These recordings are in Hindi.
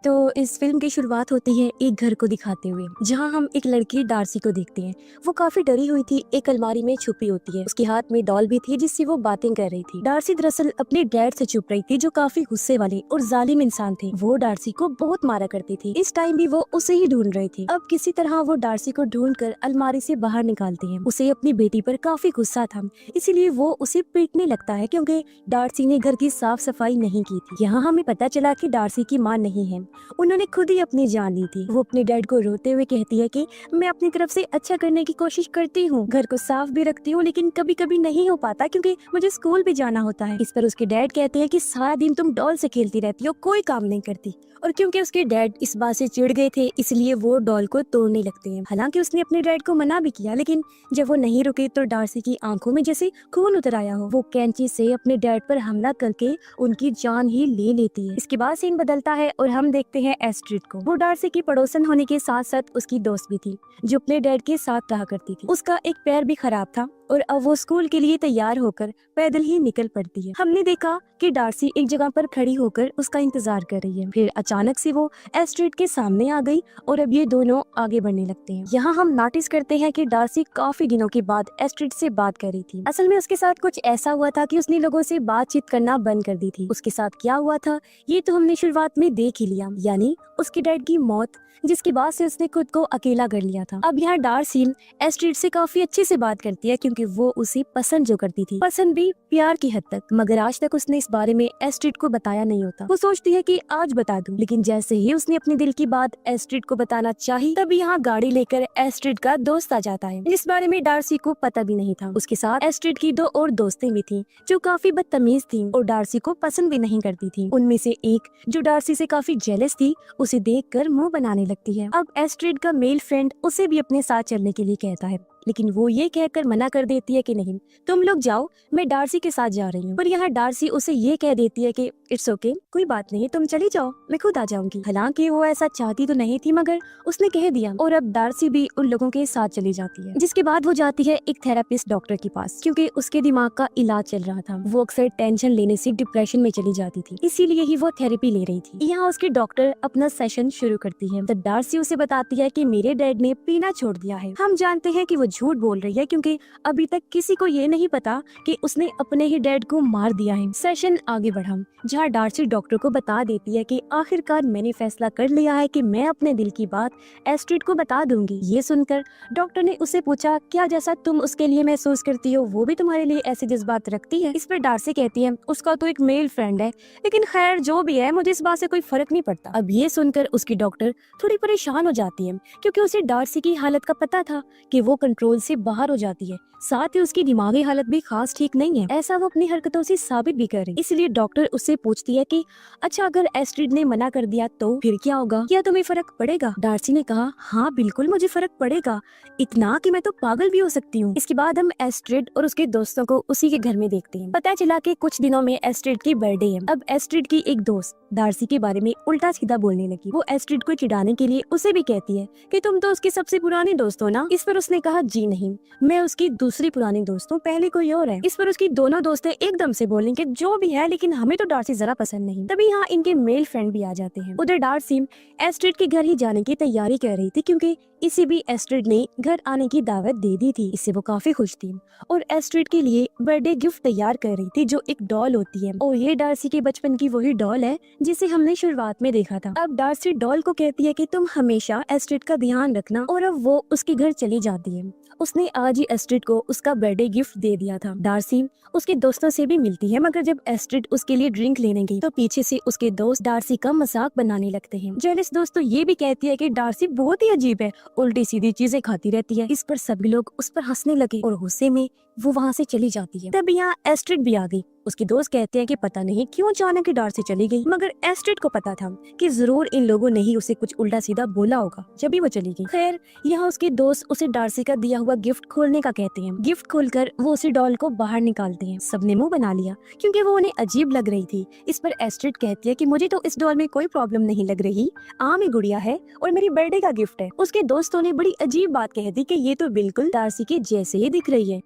तो इस फिल्म की शुरुआत होती है एक घर को दिखाते हुए, जहां हम एक लड़की डार्सी को देखते हैं। वो काफी डरी हुई थी, एक अलमारी में छुपी होती है। उसके हाथ में डॉल भी थी जिससे वो बातें कर रही थी। डार्सी दरअसल अपने डैड से छुप रही थी, जो काफी गुस्से वाले और जालिम इंसान थे। वो डार्सी को बहुत मारा करती थी। इस टाइम भी वो उसे ही ढूंढ रही थी। अब किसी तरह वो डार्सी को ढूंढ कर अलमारी से बाहर निकालती है। उसे अपनी बेटी पर काफी गुस्सा था, इसीलिए वो उसे पीटने लगता है, क्योंकि डार्सी ने घर की साफ सफाई नहीं की थी। यहाँ हमें पता चला कि डार्सी की माँ नहीं है, उन्होंने खुद ही अपनी जान ली थी। वो अपने डैड को रोते हुए कहती है कि मैं अपनी तरफ से अच्छा करने की कोशिश करती हूँ, घर को साफ भी रखती हूँ, लेकिन कभी कभी नहीं हो पाता क्योंकि मुझे स्कूल भी जाना होता है। इस पर उसके डैड कहते हैं कि सारा दिन तुम डॉल से खेलती रहती हो, कोई काम नहीं करती। और क्योंकि उसके डैड इस बात से चिढ़ गए थे, इसलिए वो डॉल को तोड़ने लगते हैं। हालांकि उसने अपने डैड को मना भी किया, लेकिन जब वो नहीं रुके तो डार्सी की आंखों में जैसे खून उतर आया हो। वो कैंची से अपने डैड पर हमला करके उनकी जान ही ले लेती है। इसके बाद सीन बदलता है और हम देखते हैं एस्ट्रिड को। वो डार्सी की पड़ोसन होने के साथ साथ उसकी दोस्त भी थी, जो अपने डैड के साथ रहा करती थी। उसका एक पैर भी खराब था और अब वो स्कूल के लिए तैयार होकर पैदल ही निकल पड़ती है। हमने देखा कि डार्सी एक जगह पर खड़ी होकर उसका इंतजार कर रही है। फिर अचानक से वो एस्ट्रिड के सामने आ गई और अब ये दोनों आगे बढ़ने लगते हैं। यहाँ हम नोटिस करते हैं कि डार्सी काफी दिनों के बाद एस्ट्रिड से बात कर रही थी। असल में उसके साथ कुछ ऐसा हुआ था कि उसने लोगों से बातचीत करना बंद कर दी थी। उसके साथ क्या हुआ था ये तो हमने शुरुआत में देख ही लिया, यानी उसके डैड की मौत, जिसके बाद से उसने खुद को अकेला कर लिया था। अब यहाँ डार्सी एस्ट्रिड से काफी अच्छे से बात करती है, क्योंकि वो उसे पसंद जो करती थी, पसंद भी प्यार की हद तक, मगर आज तक उसने इस बारे में एस्ट्रिड को बताया नहीं होता। वो सोचती है कि आज बता दूं, लेकिन जैसे ही उसने अपने दिल की बात एस्ट्रिड को बताना चाही, तब यहाँ गाड़ी लेकर एस्ट्रिड का दोस्त आ जाता है, जिस बारे में डार्सी को पता भी नहीं था। उसके साथ एस्ट्रिड की दो और दोस्तें भी थी, जो काफी बदतमीज थी और डार्सी को पसंद भी नहीं करती थी। उनमें से एक, जो डार्सी से काफी जेलस थी, उसे देखकर मुंह बनाने लगती है। अब एस्ट्रिड का मेल फ्रेंड उसे भी अपने साथ चलने के लिए कहता है, लेकिन वो ये कहकर मना कर देती है कि नहीं, तुम लोग जाओ, मैं डार्सी के साथ जा रही हूँ। पर यहाँ डार्सी उसे ये कह देती है कि इट्स ओके, कोई बात नहीं, तुम चली जाओ, मैं खुद आ जाऊंगी। हालांकि वो ऐसा चाहती तो नहीं थी, मगर उसने कह दिया और अब डार्सी भी उन लोगों के साथ चली जाती है। जिसके बाद वो जाती है एक थेरेपिस्ट डॉक्टर के पास, क्योंकि उसके दिमाग का इलाज चल रहा था। वो अक्सर टेंशन लेने से डिप्रेशन में चली जाती थी, इसीलिए ही वो थेरेपी ले रही थी। यहाँ उसकी डॉक्टर अपना सेशन शुरू करती है। तब डार्सी उसे बताती है कि मेरे डैड ने पीना छोड़ दिया है। हम जानते हैं कि वो झूठ बोल रही है, क्योंकि अभी तक किसी को ये नहीं पता कि उसने अपने ही डैड को मार दिया है। सेशन आगे बढ़ा, जहाँ डार्सी डॉक्टर को बता देती है कि आखिरकार मैंने फैसला कर लिया है कि मैं अपने दिल की बात एस्ट्रिड को बता दूंगी। ये सुनकर डॉक्टर ने उससे पूछा, क्या जैसा तुम उसके लिए महसूस करती हो वो भी तुम्हारे लिए ऐसे जज्बात रखती है? इस पर डार्सी कहती है, उसका तो एक मेल फ्रेंड है, लेकिन खैर जो भी है, मुझे इस बात से कोई फर्क नहीं पड़ता। अब ये सुनकर उसकी डॉक्टर थोड़ी परेशान हो जाती है, क्योंकि उसे डार्सी की हालत का पता था कि वो कंट्रोल से बाहर हो जाती है, साथ ही उसकी दिमागी हालत भी खास ठीक नहीं है। ऐसा वो अपनी हरकतों से साबित भी कर रही। इसलिए डॉक्टर उससे पूछती है कि अच्छा, अगर एस्ट्रिड ने मना कर दिया तो फिर क्या होगा, क्या तुम्हें फर्क पड़ेगा? डार्सी ने कहा, हाँ बिल्कुल मुझे फर्क पड़ेगा, इतना कि मैं तो पागल भी हो सकती हूँ। इसके बाद हम एस्ट्रिड और उसके दोस्तों को उसी के घर में देखते हैं। पता चला कि कुछ दिनों में एस्ट्रिड की बर्थडे है। अब एस्ट्रिड की एक दोस्त डार्सी के बारे में उल्टा सीधा बोलने लगी। वो एस्ट्रिड को चिढ़ाने के लिए उसे भी कहती है कि तुम तो उसकी सबसे पुरानी दोस्त हो ना। इस पर उसने कहा, जी नहीं, मैं उसकी दूसरी पुरानी दोस्त हूँ, पहले कोई और है। इस पर उसकी दोनों दोस्तें एकदम से बोलें कि जो भी है, लेकिन हमें तो डार्सी जरा पसंद नहीं। तभी यहाँ इनके मेल फ्रेंड भी आ जाते हैं। उधर डार्सी एस्ट्रिड के घर ही जाने की तैयारी कर रही थी, क्योंकि इसी भी एस्ट्रिड ने घर आने की दावत दे दी थी। इससे वो काफी खुश थी और एस्ट्रिड के लिए बर्थडे गिफ्ट तैयार कर रही थी, जो एक डॉल होती है। और ये डार्सी के बचपन की वही डॉल है जिसे हमने शुरुआत में देखा था। अब डार्सी डॉल को कहती है कि तुम हमेशा एस्ट्रिड का ध्यान रखना, और अब वो उसके घर चली जाती है। उसने आज ही एस्ट्रिड को उसका बर्थडे गिफ्ट दे दिया था। डार्सी उसके दोस्तों से भी मिलती है, मगर जब एस्ट्रिड उसके लिए ड्रिंक लेने गई तो पीछे से उसके दोस्त डार्सी का मजाक बनाने लगते हैं। जेलस दोस्त तो ये भी कहती है कि डार्सी बहुत ही अजीब है, उल्टी सीधी चीजें खाती रहती है। इस पर सभी लोग उस पर हंसने लगे और गुस्से में वो वहाँ से चली जाती है। तब यहाँ एस्ट्रिड भी आ गई। उसके दोस्त कहते हैं कि पता नहीं क्यों अचानक डार्सी चली गई, मगर एस्ट्रिड को पता था कि जरूर इन लोगों ने ही उसे कुछ उल्टा सीधा बोला होगा जब भी वो चली गई। खैर, यहाँ उसके दोस्त उसे डार्सी का दिया हुआ गिफ्ट खोलने का कहते हैं। गिफ्ट खोलकर वो उसे डॉल को बाहर निकालते हैं। सबने मुंह बना लिया, क्योंकि वो उन्हें अजीब लग रही थी। इस पर एस्ट्रिड कहती है कि मुझे तो इस डॉल में कोई प्रॉब्लम नहीं लग रही, आम ही गुड़िया है और मेरी बर्थडे का गिफ्ट है। उसके दोस्तों ने बड़ी अजीब बात कह दी कि ये तो बिल्कुल डार्सी के जैसे ही दिख रही है।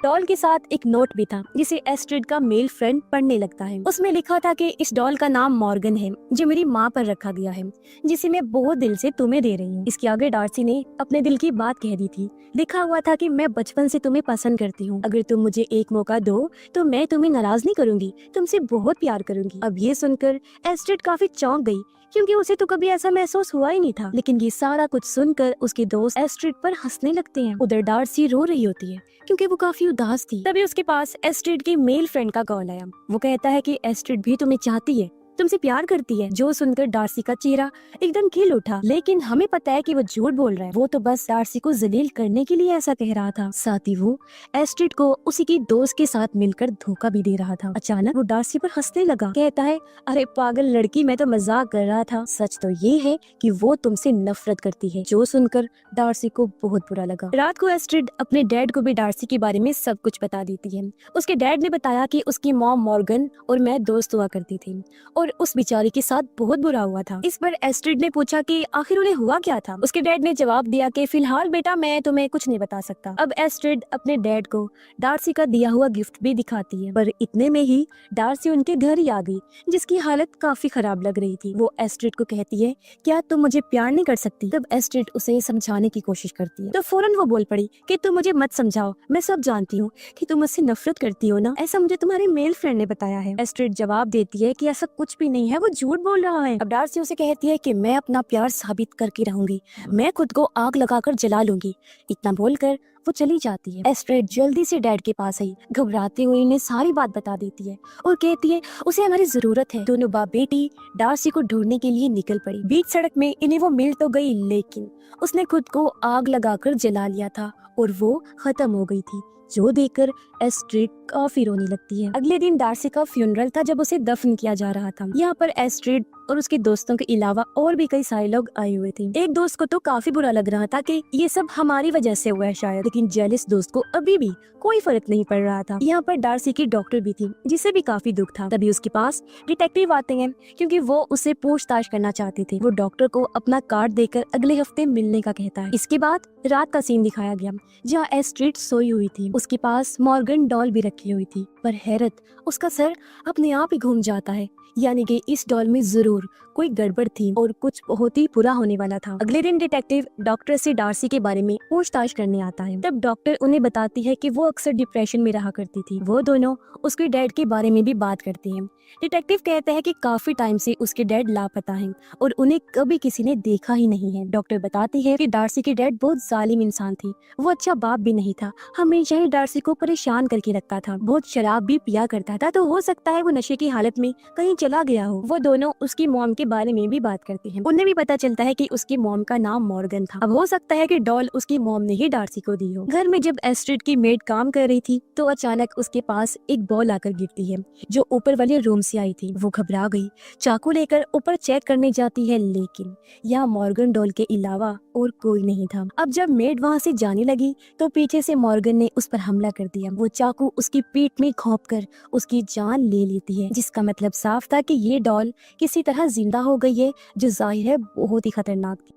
डॉल के साथ एक नोट भी था जिसे एस्ट्रिड का मेल फ्रेंड पढ़ने लगता है। उसमें लिखा था कि इस डॉल का नाम मॉर्गन है जो मेरी माँ पर रखा गया है, जिसे मैं बहुत दिल से तुम्हें दे रही हूँ। इसके आगे डार्सी ने अपने दिल की बात कह दी थी। लिखा हुआ था कि मैं बचपन से तुम्हें पसंद करती हूँ, अगर तुम मुझे एक मौका दो तो मैं तुम्हें नाराज नहीं करूंगी, तुमसे बहुत प्यार करूंगी। अब ये सुनकर एस्ट्रिड काफी चौंक गई क्योंकि उसे तो कभी ऐसा महसूस हुआ ही नहीं था। लेकिन ये सारा कुछ सुनकर उसके दोस्त एस्ट्रिड पर हंसने लगते हैं। उधर डार्सी रो रही होती है क्योंकि वो काफी उदास थी। तभी उसके पास एस्ट्रिड के मेल फ्रेंड का कॉल आया। वो कहता है कि एस्ट्रिड भी तुम्हें चाहती है, तुमसे प्यार करती है। जो सुनकर डार्सी का चेहरा एकदम खिल उठा। लेकिन हमें पता है कि वो झूठ बोल रहा है, वो तो बस डार्सी को जलील करने के लिए ऐसा कह रहा था। साथ ही वो एस्ट्रिड को उसी की दोस्त के साथ मिलकर धोखा भी दे रहा था। अचानक वो डार्सी पर हंसने लगा, कहता है अरे पागल लड़की, मैं तो मजाक कर रहा था, सच तो ये है कि वो तुमसे नफरत करती है। जो सुनकर डार्सी को बहुत बुरा लगा। रात को एस्ट्रिड अपने डैड को भी डार्सी के बारे में सब कुछ बता देती है। उसके डैड ने बताया कि उसकी मॉम मॉर्गन और मैं दोस्त हुआ करती थी और उस बेचारी के साथ बहुत बुरा हुआ था। इस पर एस्ट्रिड ने पूछा कि आखिर उन्हें हुआ क्या था। उसके डैड ने जवाब दिया कि फिलहाल बेटा मैं तुम्हें कुछ नहीं बता सकता। अब एस्ट्रिड अपने डैड को डार्सी का दिया हुआ गिफ्ट भी दिखाती है, पर इतने में ही डार्सी उनके घर ही आ गई, जिसकी हालत काफी खराब लग रही थी। वो एस्ट्रिड को कहती है क्या तुम मुझे प्यार नहीं कर सकती। तब एस्ट्रिड उसे समझाने की कोशिश करती है तो फौरन वो बोल पड़ी कि तुम मुझे मत समझाओ, मैं सब जानती हूँ कि तुम मुझसे नफरत करती हो ना, ऐसा मुझे तुम्हारे मेल फ्रेंड ने बताया है। एस्ट्रिड जवाब देती है कि ऐसा कुछ भी नहीं है, वो झूठ बोल रहा है। अब डार्सी उसे कहती है कि मैं अपना प्यार साबित करके रहूंगी, मैं खुद को आग लगाकर जला लूंगी। इतना बोलकर वो चली जाती है। एस्ट्रिड जल्दी से डैड के पास आई, घबराते हुए इन्हें सारी बात बता देती है और कहती है उसे हमारी जरूरत है। दोनों बाप बेटी डार्सी को ढूंढने के लिए निकल पड़ी। बीच सड़क में इन्हें वो मिल तो गई, लेकिन उसने खुद को आग लगाकर जला लिया था और वो खत्म हो गई थी, जो देखकर एस्ट्रिड काफी रोने लगती है। अगले दिन डार्सी का फ्यूनरल था जब उसे दफन किया जा रहा था। यहाँ पर एस्ट्रिड और उसके दोस्तों के अलावा और भी कई सारे लोग आए हुए थे। एक दोस्त को तो काफी बुरा लग रहा था कि ये सब हमारी वजह से हुआ है शायद, लेकिन जेलिस दोस्त को अभी भी कोई फर्क नहीं पड़ रहा था। यहाँ पर डार्सी की डॉक्टर भी थी जिसे भी काफी दुख था। तभी उसके पास डिटेक्टिव आते हैं क्योंकि वो उसे पूछताछ करना चाहते थे। वो डॉक्टर को अपना कार्ड देकर अगले हफ्ते मिलने का कहता है। इसके बाद रात का सीन दिखाया गया जहाँ एस्ट्रिड सोई हुई थी। उसके पास मॉर्गन डॉल भी रखी हुई थी, पर हैरत उसका सर अपने आप ही घूम जाता है, यानी कि इस डॉल में जरूर कोई गड़बड़ थी और कुछ बहुत ही बुरा होने वाला था। अगले दिन डिटेक्टिव डॉक्टर से डार्सी के बारे में पूछताछ करने आता है। तब डॉक्टर उन्हें बताती है कि वो अक्सर डिप्रेशन में रहा करती थी। वो दोनों उसके डैड के बारे में भी बात करते हैं। डिटेक्टिव कहते हैं कि काफी टाइम से उसके डैड लापता हैं और उन्हें कभी किसी ने देखा ही नहीं है। डॉक्टर बताती है कि डार्सी के डैड बहुत जालिम इंसान थी, वो अच्छा बाप भी नहीं था, हमेशा ही डार्सी को परेशान करके रखता था, बहुत शराब भी पिया करता था, तो हो सकता है वो नशे की हालत में कहीं चला गया हो। वो दोनों उसकी मॉम के बारे में भी बात करते हैं। उन्हें भी पता चलता है कि उसकी मॉम का नाम मॉर्गन था। अब हो सकता है कि डॉल उसकी मॉम ने ही डार्सी को दी हो। घर में जब एस्ट्रिड की मेड काम कर रही थी तो अचानक उसके पास एक बॉल आकर गिरती है जो ऊपर वाले रूम से आई थी। वो घबरा गई, चाकू लेकर ऊपर चेक करने जाती है, लेकिन यहाँ मॉर्गन डॉल के अलावा और कोई नहीं था। अब जब मेड वहाँ से जाने लगी तो पीछे से मॉर्गन ने उस पर हमला कर दिया। वो चाकू उसकी पीठ में घोंपकर उसकी जान ले लेती है, जिसका मतलब साफ था कि ये डॉल किसी तरह जिंदा हो गई है, जो जाहिर है बहुत ही खतरनाक थी।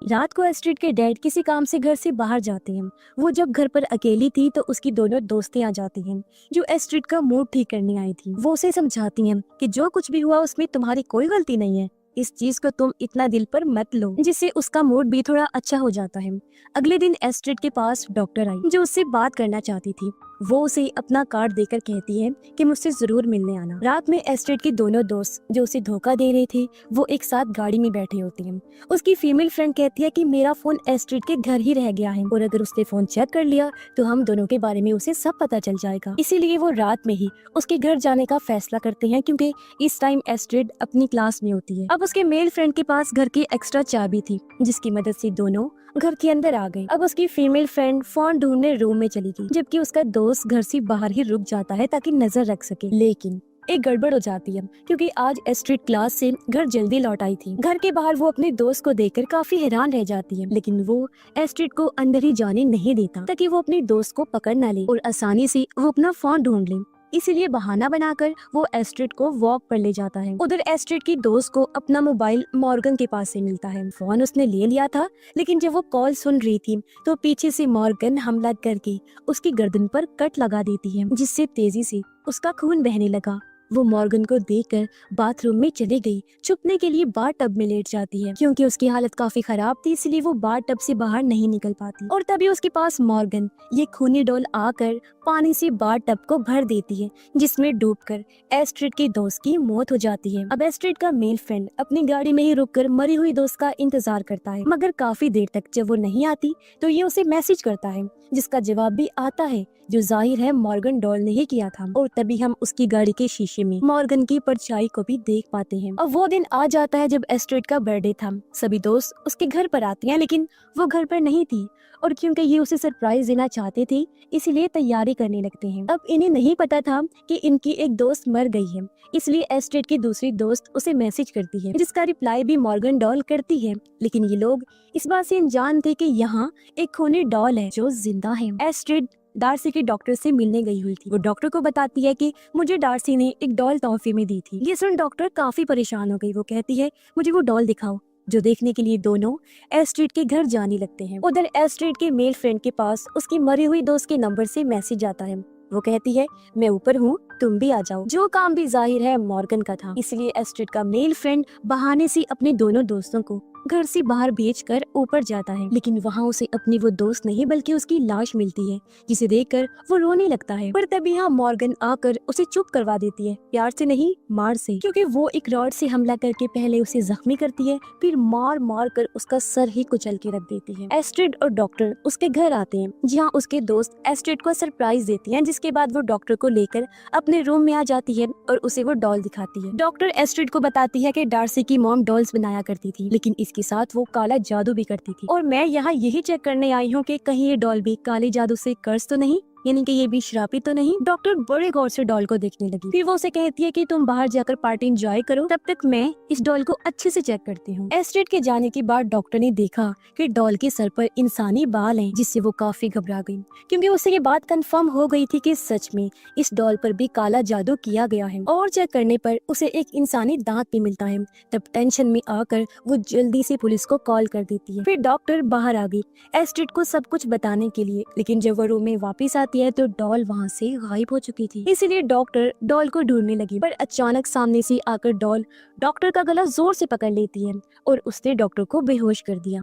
रात को एस्ट्रिड के डैड किसी काम से घर से बाहर जाते हैं। वो जब घर पर अकेली थी तो उसकी दोनों दोस्तें आ जाती हैं जो एस्ट्रिड का मूड ठीक करने आई थी। वो उसे समझाती हैं कि जो कुछ भी हुआ उसमें तुम्हारी कोई गलती नहीं है, इस चीज को तुम इतना दिल पर मत लो, जिससे उसका मूड भी थोड़ा अच्छा हो जाता है। अगले दिन एस्ट्रिड के पास डॉक्टर आई जो उससे बात करना चाहती थी। वो उसे अपना कार्ड देकर कहती है कि मुझसे जरूर मिलने आना। रात में एस्ट्रिड के दोनों दोस्त जो उसे धोखा दे रहे थे वो एक साथ गाड़ी में बैठे होते हैं। उसकी फीमेल फ्रेंड कहती है कि मेरा फोन एस्ट्रिड के घर ही रह गया है और अगर उसने फोन चेक कर लिया तो हम दोनों के बारे में उसे सब पता चल जाएगा। इसीलिए वो रात में ही उसके घर जाने का फैसला करते हैं क्योंकि इस टाइम एस्ट्रिड अपनी क्लास में होती है। अब उसके मेल फ्रेंड के पास घर की एक्स्ट्रा चाबी थी जिसकी मदद से दोनों घर के अंदर आ गए। अब उसकी फीमेल फ्रेंड फोन ढूंढने रूम में चली गई जबकि उसका दोस्त घर से बाहर ही रुक जाता है ताकि नजर रख सके। लेकिन एक गड़बड़ हो जाती है क्योंकि आज एस्ट्रिड क्लास से घर जल्दी लौट आई थी। घर के बाहर वो अपने दोस्त को देखकर काफी हैरान रह जाती है, लेकिन वो एस्ट्रिड को अंदर ही जाने नहीं देता ताकि वो अपने दोस्त को पकड़ न ले और आसानी से वो अपना फोन ढूंढ ले। इसीलिए बहाना बनाकर वो एस्ट्रिड को वॉक पर ले जाता है। उधर एस्ट्रिड की दोस्त को अपना मोबाइल मॉर्गन के पास से मिलता है। फोन उसने ले लिया था, लेकिन जब वो कॉल सुन रही थी तो पीछे से मॉर्गन हमला करके उसकी गर्दन पर कट लगा देती है, जिससे तेजी से उसका खून बहने लगा। वो मॉर्गन को देखकर बाथरूम में चली गई। छुपने के लिए बाथ टब में लेट जाती है, क्योंकि उसकी हालत काफी खराब थी, इसलिए वो बाथ टब से बाहर नहीं निकल पाती। और तभी उसके पास मॉर्गन ये खूनी डॉल आकर पानी से बाथ टब को भर देती है, जिसमें डूबकर एस्ट्रिड की दोस्त की मौत हो जाती है। अब एस्ट्रिड का मेल फ्रेंड अपनी गाड़ी में ही रुककर मरी हुई दोस्त का इंतजार करता है, मगर काफी देर तक जब वो नहीं आती तो ये उसे मैसेज करता है, जिसका जवाब भी आता है, जो जाहिर है मॉर्गन डॉल ने ही किया था। और तभी हम उसकी गाड़ी के शीशे में मॉर्गन की परछाई को भी देख पाते हैं। अब वो दिन आ जाता है जब एस्ट्रिड का बर्थडे था। सभी दोस्त उसके घर पर आते हैं, लेकिन वो घर पर नहीं थी, और क्योंकि ये उसे सरप्राइज देना चाहते थे इसलिए तैयारी करने लगते हैं। अब इन्हें नहीं पता था कि इनकी एक दोस्त मर गई है, इसलिए एस्ट्रिड की दूसरी दोस्त उसे मैसेज करती है, जिसका रिप्लाई भी मॉर्गन डॉल करती है। लेकिन ये लोग इस बात से अनजान थे कि यहाँ एक खूनी डॉल है जो जिंदा है। एस्ट्रिड डार्सी के डॉक्टर से मिलने गई हुई थी। वो डॉक्टर को बताती है कि मुझे डार्सी ने एक डॉल तोहफे में दी थी। ये सुन डॉक्टर काफी परेशान हो गई। वो कहती है मुझे वो डॉल दिखाओ, जो देखने के लिए दोनों एस्ट्रिड के घर जाने लगते हैं। उधर एस्ट्रिड के मेल फ्रेंड के पास उसकी मरी हुई दोस्त के नंबर से मैसेज आता है। वो कहती है मैं ऊपर हूँ, तुम भी आ जाओ, जो काम भी जाहिर है मॉर्गन का था। इसलिए एस्ट्रिड का मेल फ्रेंड बहाने से अपने दोनों दोस्तों को घर से बाहर भेजकर ऊपर जाता है, लेकिन वहाँ उसे अपनी वो दोस्त नहीं बल्कि उसकी लाश मिलती है, जिसे देखकर वो रोने लगता है। पर तभी यहाँ मॉर्गन आकर उसे चुप करवा देती है, प्यार से नहीं मार से, क्योंकि वो एक रॉड से हमला करके पहले उसे जख्मी करती है, फिर मार मार कर उसका सर ही कुचल के रख देती है। एस्ट्रिड और डॉक्टर उसके घर आते हैं, जहाँ उसके दोस्त एस्ट्रिड को सरप्राइज देती है, जिसके बाद वो डॉक्टर को लेकर अपने रूम में आ जाती है और उसे वो डॉल दिखाती है। डॉक्टर एस्ट्रिड को बताती है कि डार्सी की मॉम डॉल्स बनाया करती थी, लेकिन इसके साथ वो काला जादू भी करती थी, और मैं यहाँ यही चेक करने आई हूँ कि कहीं ये डॉल भी काले जादू से कर्ज तो नहीं, यानी कि ये भी श्रापित तो नहीं। डॉक्टर बड़े गौर से डॉल को देखने लगी, फिर वो उसे कहती है कि तुम बाहर जाकर पार्टी एंजॉय करो, तब तक मैं इस डॉल को अच्छे से चेक करती हूँ। एस्ट्रिड के जाने के बाद डॉक्टर ने देखा कि डॉल के सर पर इंसानी बाल हैं, जिससे वो काफी घबरा गई, क्योंकि उसे ये बात कंफर्म हो गई थी कि सच में इस डॉल पर भी काला जादू किया गया है। और चेक करने पर उसे एक इंसानी दांत भी मिलता है। तब टेंशन में आकर वो जल्दी से पुलिस को कॉल कर देती है। फिर डॉक्टर बाहर आ गई एस्ट्रिड को सब कुछ बताने के लिए, लेकिन जब वो रूम में वापस आती है तो डॉल वहाँ से गायब हो चुकी थी। इसीलिए डॉक्टर डॉल को ढूंढने लगी, पर अचानक सामने से आकर डॉल डॉक्टर का गला जोर से पकड़ लेती है और उसने डॉक्टर को बेहोश कर दिया।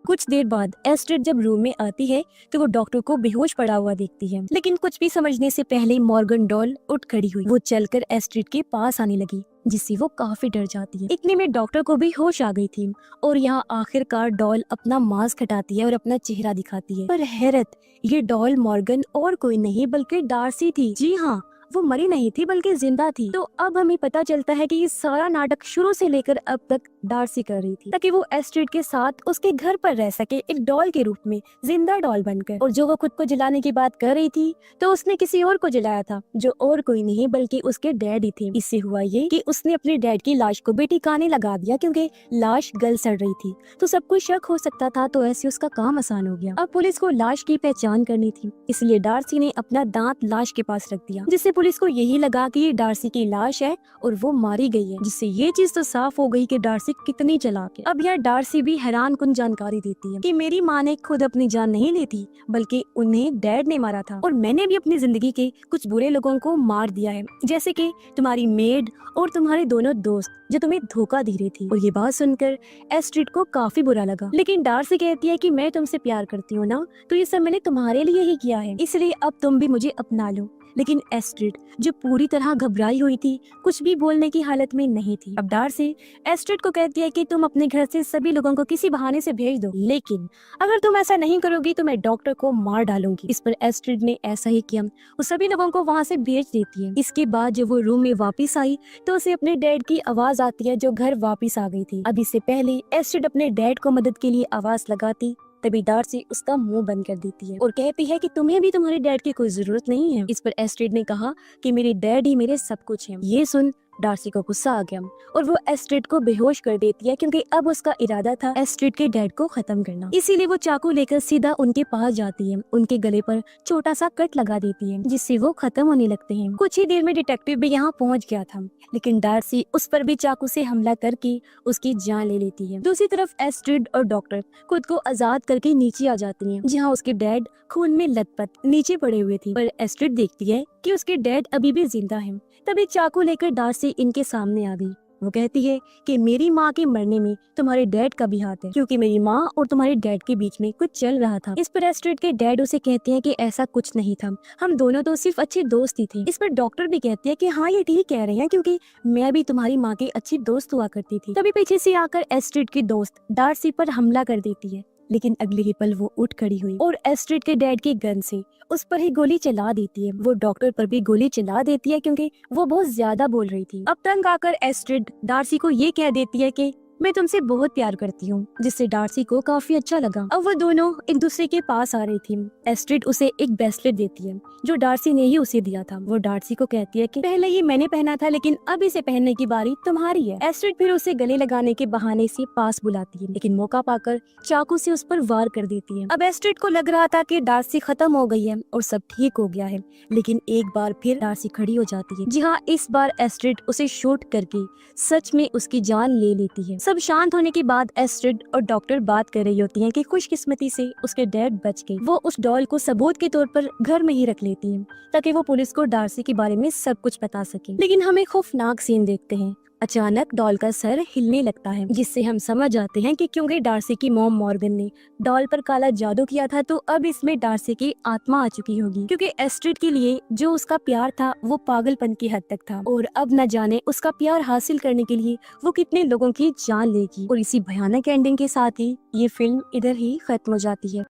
कुछ देर बाद एस्ट्रिड जब रूम में आती है तो वो डॉक्टर को बेहोश पड़ा हुआ देखती है, लेकिन कुछ भी समझने से पहले मॉर्गन डॉल उठ खड़ी हुई। वो चलकर एस्ट्रिड के पास आने लगी, जिससे वो काफी डर जाती है। इतने में डॉक्टर को भी होश आ गई थी, और यहाँ आखिरकार डॉल अपना मास्क हटाती है और अपना चेहरा दिखाती है। पर हैरत, ये डॉल मॉर्गन और कोई नहीं बल्कि डार्सी थी। जी हाँ, वो मरी नहीं थी बल्कि जिंदा थी। तो अब हमें पता चलता है कि ये सारा नाटक शुरू से लेकर अब तक डार्सी कर रही थी, ताकि वो एस्ट्रिड के साथ उसके घर पर रह सके, एक डॉल के रूप में, जिंदा डॉल बनकर। और जो वो खुद को जलाने की बात कर रही थी तो उसने किसी और को जलाया था, जो और कोई नहीं बल्कि उसके डैड ही थे। इससे हुआ ये कि उसने अपने डैड की लाश को भी ठिकाने लगा दिया, क्योंकि लाश गल सड़ रही थी तो सबको शक हो सकता था, तो ऐसे उसका काम आसान हो गया। अब पुलिस को लाश की पहचान करनी थी, इसलिए डार्सी ने अपना दांत लाश के पास रख दिया, जिससे पुलिस को यही लगा कि ये डार्सी की लाश है और वो मारी गई है, जिससे ये चीज तो साफ हो गई कि डार्सी कितनी चालाक है। अब यह डार्सी भी हैरान कुन जानकारी देती है कि मेरी माँ ने खुद अपनी जान नहीं ली थी, बल्कि उन्हें डैड ने मारा था, और मैंने भी अपनी जिंदगी के कुछ बुरे लोगों को मार दिया है, जैसे कि तुम्हारी मेड और तुम्हारे दोनों दोस्त जो तुम्हें धोखा दे रही थी। और ये बात सुनकर एस्ट्रिड को काफी बुरा लगा, लेकिन डार्सी कहती है कि मैं तुमसे प्यार करती हूँ ना, तो ये सब मैंने तुम्हारे लिए ही किया है, इसलिए अब तुम भी मुझे अपना लो। लेकिन एस्ट्रिड जो पूरी तरह घबराई हुई थी, कुछ भी बोलने की हालत में नहीं थी। अब डार्सी एस्ट्रिड को कहती है कि तुम अपने घर से सभी लोगों को किसी बहाने से भेज दो, लेकिन अगर तुम ऐसा नहीं करोगी तो मैं डॉक्टर को मार डालूंगी। इस पर एस्ट्रिड ने ऐसा ही किया, वो सभी लोगों को वहाँ से भेज देती है। इसके बाद जब वो रूम में वापस आई तो उसे अपने डैड की आवाज आती है, जो घर वापस आ गई थी। अब इससे पहले एस्ट्रिड अपने डैड को मदद के लिए आवाज लगाती, तभी डार्सी उसका मुंह बंद कर देती है और कहती है कि तुम्हें भी तुम्हारे डैड की कोई जरूरत नहीं है। इस पर एस्ट्रिड ने कहा कि मेरे डैड ही मेरे सब कुछ हैं। ये सुन डार्सी को गुस्सा आ गया और वो एस्ट्रिड को बेहोश कर देती है, क्योंकि अब उसका इरादा था एस्ट्रिड के डैड को खत्म करना। इसीलिए वो चाकू लेकर सीधा उनके पास जाती है, उनके गले पर छोटा सा कट लगा देती है, जिससे वो खत्म होने लगते हैं। कुछ ही देर में डिटेक्टिव भी यहाँ पहुँच गया था, लेकिन डार्सी उस पर भी चाकू से हमला करके उसकी जान ले लेती है। दूसरी तरफ एस्ट्रिड और डॉक्टर खुद को आजाद करके नीचे आ जाती हैं, जहाँ उसके डैड खून में लथपथ नीचे पड़े हुए थे। पर एस्ट्रिड देखती है कि उसके डैड अभी भी जिंदा हैं। तभी चाकू लेकर डार्सी इनके सामने आ गई। वो कहती है कि मेरी माँ के मरने में तुम्हारे डैड का भी हाथ है, क्योंकि मेरी माँ और तुम्हारे डैड के बीच में कुछ चल रहा था। इस पर एस्ट्रिड के डैड उसे कहते हैं कि ऐसा कुछ नहीं था, हम दोनों तो सिर्फ अच्छे दोस्त ही थे। इस पर डॉक्टर भी कहते हैं कि हाँ ये ठीक कह रहे हैं, क्योंकि मैं भी तुम्हारी माँ की अच्छी दोस्त हुआ करती थी। तभी पीछे से आकर एस्ट्रिड की दोस्त डार्सी पर हमला कर देती है, लेकिन अगले ही पल वो उठ खड़ी हुई और एस्ट्रिड के डैड की गन से उस पर ही गोली चला देती है। वो डॉक्टर पर भी गोली चला देती है, क्योंकि वो बहुत ज्यादा बोल रही थी। अब तंग आकर एस्ट्रिड डार्सी को ये कह देती है कि मैं तुमसे बहुत प्यार करती हूँ, जिससे डार्सी को काफी अच्छा लगा। अब वो दोनों एक दूसरे के पास आ रही थी। एस्ट्रिड उसे एक ब्रेसलेट देती है जो डार्सी ने ही उसे दिया था। वो डार्सी को कहती है कि पहले ये मैंने पहना था, लेकिन अब इसे पहनने की बारी तुम्हारी है। एस्ट्रिड फिर उसे गले लगाने के बहाने से पास बुलाती है, लेकिन मौका पाकर चाकू से उस पर वार कर देती है। अब एस्ट्रिड को लग रहा था कि डार्सी खत्म हो गई है और सब ठीक हो गया है, लेकिन एक बार फिर डार्सी खड़ी हो जाती है। जी हाँ, इस बार एस्ट्रिड उसे शूट करके सच में उसकी जान ले लेती है। सब शांत होने के बाद एस्ट्रिड और डॉक्टर बात कर रही होती हैं कि खुशकिस्मती से उसके डैड बच गए। वो उस डॉल को सबूत के तौर पर घर में ही रख लेती हैं, ताकि वो पुलिस को डार्सी के बारे में सब कुछ बता सके। लेकिन हम एक खौफनाक सीन देखते हैं। अचानक डॉल का सर हिलने लगता है, जिससे हम समझ जाते हैं कि क्योंकि डार्सी की मॉम मॉर्गन ने डॉल पर काला जादू किया था, तो अब इसमें डार्सी की आत्मा आ चुकी होगी, क्योंकि एस्ट्रिड के लिए जो उसका प्यार था वो पागलपन की हद तक था, और अब न जाने उसका प्यार हासिल करने के लिए वो कितने लोगों की जान लेगी। और इसी भयानक एंडिंग के साथ ही ये फिल्म इधर ही खत्म हो जाती है।